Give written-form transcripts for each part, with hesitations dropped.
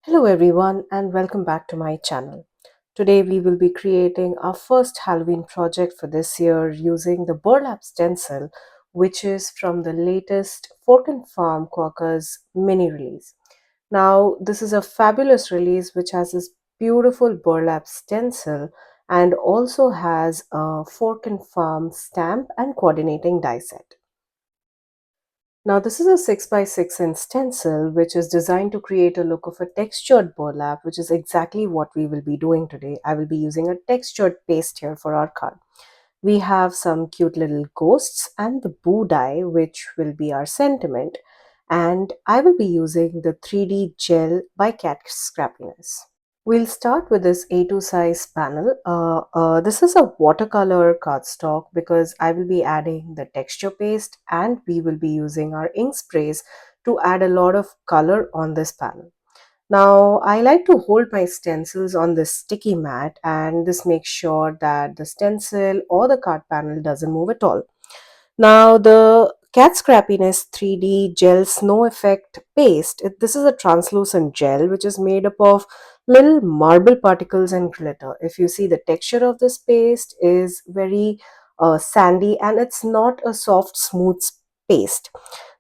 Hello everyone and welcome back to my channel. Today we will be creating our first Halloween project for this year using the Burlap Stencil, which is from the latest Fork and Farm Quokka's mini release. Now this is a fabulous release which has this beautiful burlap stencil and also has a Fork and Farm stamp and coordinating die set. Now this is a 6 by 6 inch stencil which is designed to create a look of a textured burlap, which is exactly what we will be doing today. I will be using a textured paste here for our card. We have some cute little ghosts and the boo die, which will be our sentiment, and I will be using the 3D gel by Kat Scrappiness. We'll start with this A2 size panel. This is a watercolor cardstock because I will be adding the texture paste and we will be using our ink sprays to add a lot of color on this panel. Now, I like to hold my stencils on this sticky mat, and this makes sure that the stencil or the card panel doesn't move at all. Now, the Kat Scrappiness 3D Gel Snow Effect Paste. This is a translucent gel which is made up of little marble particles and glitter. If you see, the texture of this paste is very sandy and it's not a soft, smooth paste.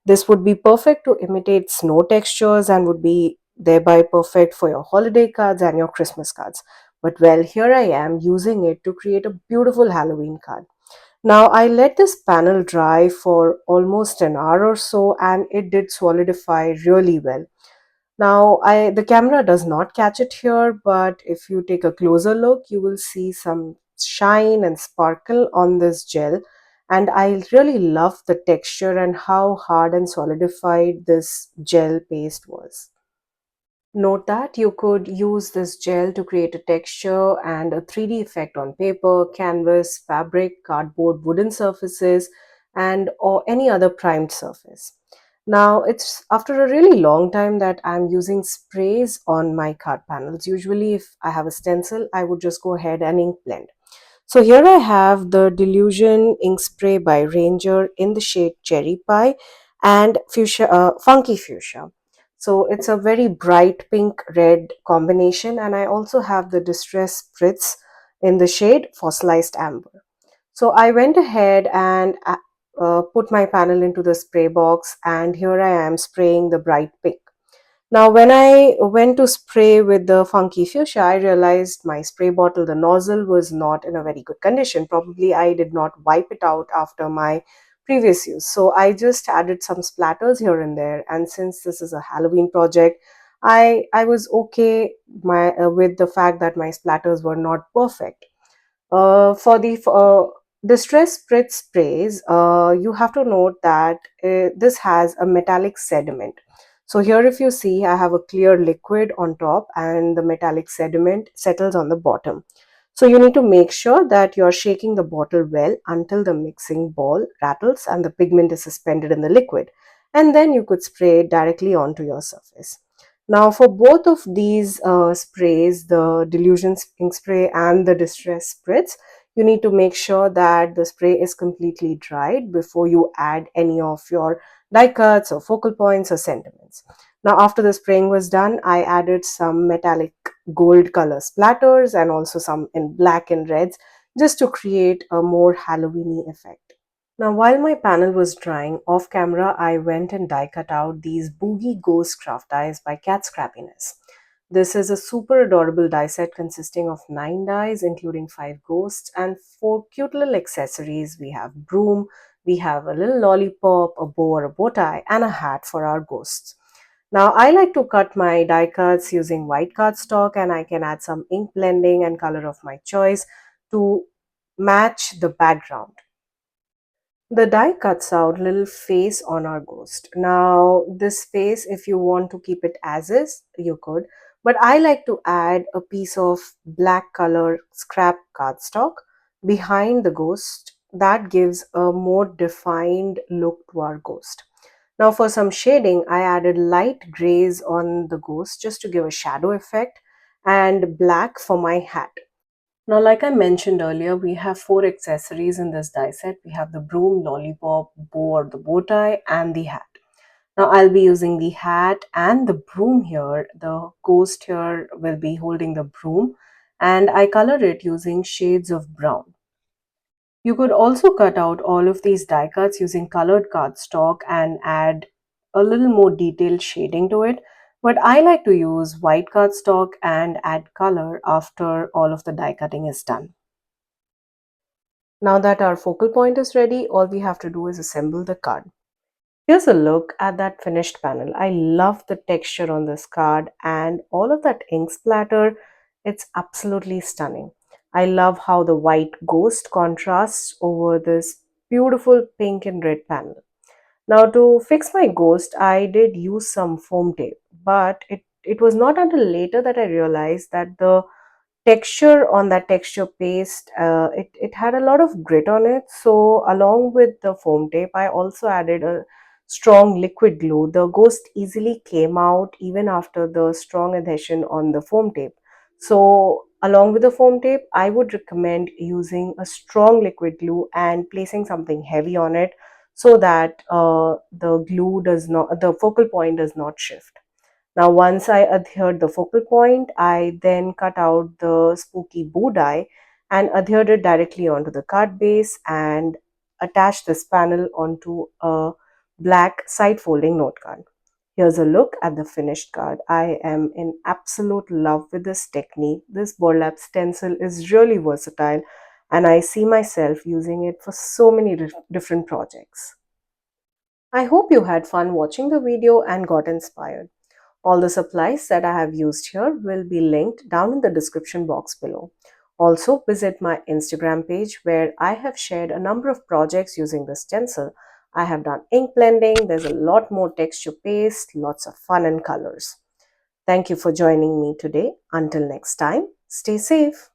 This would be perfect to imitate snow textures and would be thereby perfect for your holiday cards and your Christmas cards. But well, here I am using it to create a beautiful Halloween card. Now I let this panel dry for almost an hour or so and it did solidify really well. Now the camera does not catch it here, but if you take a closer look, you will see some shine and sparkle on this gel. And I really love the texture and how hard and solidified this gel paste was. Note that you could use this gel to create a texture and a 3D effect on paper, canvas, fabric, cardboard, wooden surfaces, and or any other primed surface. Now, it's after a really long time that I'm using sprays on my card panels. Usually, if I have a stencil, I would just go ahead and ink blend. So here I have the Dylusion ink spray by Ranger in the shade Cherry Pie and Fuchsia, Funky Fuchsia. So it's a very bright pink red combination, and I also have the Distress Spritz in the shade Fossilized Amber. So I went ahead and put my panel into the spray box, and here I am spraying the bright pink. Now, when I went to spray with the Funky Fuchsia, I realized my spray bottle, the nozzle was not in a very good condition. Probably I did not wipe it out after my previous use. So I just added some splatters here and there. And since this is a Halloween project, I was okay with the fact that my splatters were not perfect. For the distress spritz sprays, you have to note that this has a metallic sediment. So here if you see, I have a clear liquid on top and the metallic sediment settles on the bottom. So you need to make sure that you're shaking the bottle well until the mixing ball rattles and the pigment is suspended in the liquid. And then you could spray it directly onto your surface. Now for both of these sprays, the Dylusions ink spray and the Distress Spritz, you need to make sure that the spray is completely dried before you add any of your die cuts or focal points or sentiments. Now after the spraying was done, I added some metallic gold color splatters and also some in black and reds just to create a more Halloweeny effect. Now, while my panel was drying off camera, I went and die cut out these Boogie Ghost craft dies by Kat Scrappiness. This is a super adorable die set consisting of 9 dies, including 5 ghosts and 4 cute little accessories. We have broom, we have a little lollipop, a bow or a bow tie, and a hat for our ghosts. Now, I like to cut my die cuts using white cardstock, and I can add some ink blending and color of my choice to match the background. The die cuts out little face on our ghost. Now, this face, if you want to keep it as is, you could. But I like to add a piece of black color scrap cardstock behind the ghost. That gives a more defined look to our ghost. Now, for some shading, I added light grays on the ghost just to give a shadow effect and black for my hat. Now, like I mentioned earlier, we have 4 accessories in this die set. We have the broom, lollipop, bow or the bow tie, and the hat. Now I'll be using the hat and the broom here. The ghost here will be holding the broom, and I colored it using shades of brown. You could also cut out all of these die cuts using colored cardstock and add a little more detailed shading to it. But I like to use white cardstock and add color after all of the die cutting is done. Now that our focal point is ready, all we have to do is assemble the card. Here's a look at that finished panel. I love the texture on this card and all of that ink splatter. It's absolutely stunning. I love how the white ghost contrasts over this beautiful pink and red panel. Now to fix my ghost, I did use some foam tape, but it was not until later that I realized that the texture on that texture paste, it had a lot of grit on it. So along with the foam tape, I also added a strong liquid glue. The ghost easily came out even after the strong adhesion on the foam tape. So along with the foam tape, I would recommend using a strong liquid glue and placing something heavy on it so that the focal point does not shift. Now, once I adhered the focal point, I then cut out the spooky boo die and adhered it directly onto the card base and attached this panel onto a black side folding note card. Here's a look at the finished card. I am in absolute love with this technique. This burlap stencil is really versatile and I see myself using it for so many different projects. I hope you had fun watching the video and got inspired. All the supplies that I have used here will be linked down in the description box below. Also, visit my Instagram page where I have shared a number of projects using the stencil. I have done ink blending, there's a lot more texture paste, lots of fun and colors. Thank you for joining me today. Until next time, stay safe.